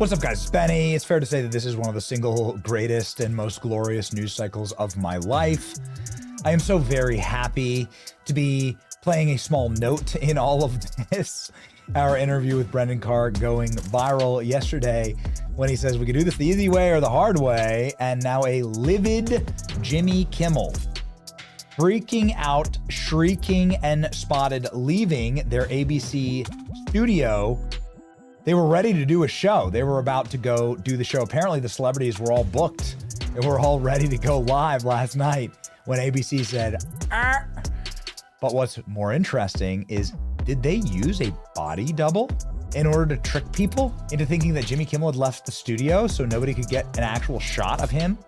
What's up, guys? It's Benny. It's fair to say that this is one of the single greatest and most glorious news cycles of my life. I am so very happy to be playing a small note in all of this. Our interview with Brendan Carr going viral yesterday when he says we could do this the easy way or the hard way, and now a livid Jimmy Kimmel freaking out, shrieking, and spotted leaving their ABC studio. They were ready to do a show. They were about to go do the show. Apparently the celebrities were all booked and were all ready to go live last night when ABC said, ah. But what's more interesting is, did they use a body double in order to trick people into thinking that Jimmy Kimmel had left the studio so nobody could get an actual shot of him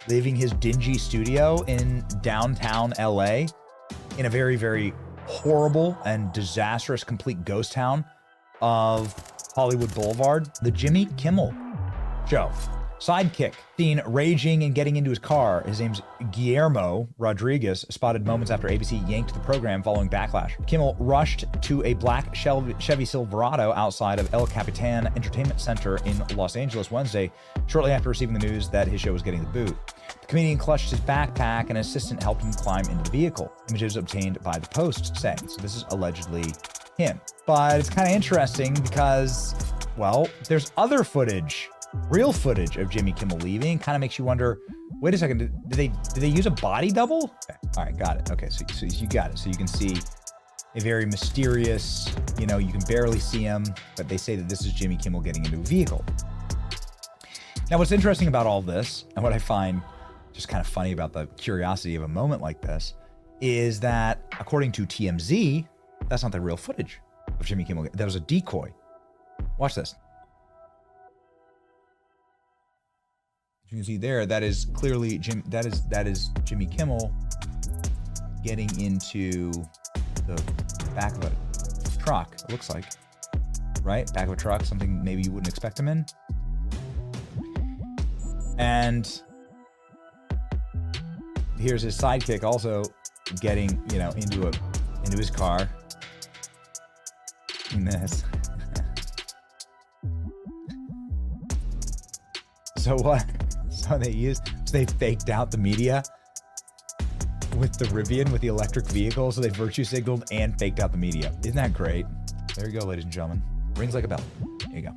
leaving his dingy studio in downtown LA in a very, very horrible and disastrous complete ghost town of Hollywood Boulevard? The Jimmy Kimmel Show. Sidekick seen raging and getting into his car. His name's Guillermo Rodriguez, spotted moments after ABC yanked the program following backlash. Kimmel rushed to a black Chevy Silverado outside of El Capitan Entertainment Center in Los Angeles Wednesday, shortly after receiving the news that his show was getting the boot. The comedian clutched his backpack and an assistant helped him climb into the vehicle. Images obtained by the Post saying, so this is allegedly him. But it's kind of interesting because, well, there's other footage, real footage of Jimmy Kimmel leaving. Kind of makes you wonder, wait a second, did they use a body double? Okay. All right, got it. Okay, so you got it. So you can see a very mysterious, you can barely see him, but they say that this is Jimmy Kimmel getting into a vehicle. Now, what's interesting about all this, and what I find just kind of funny about the curiosity of a moment like this, is that according to TMZ, that's not the real footage of Jimmy Kimmel. That was a decoy. Watch this. You can see there, that is clearly that is Jimmy Kimmel getting into the back of a truck, it looks like. Right? Back of a truck, something maybe you wouldn't expect him in. And here's his sidekick also getting, into his car. In this. So what? So they faked out the media with the Rivian, with the electric vehicle. So they virtue signaled and faked out the media. Isn't that great? There you go, ladies and gentlemen. Rings like a bell. There you go.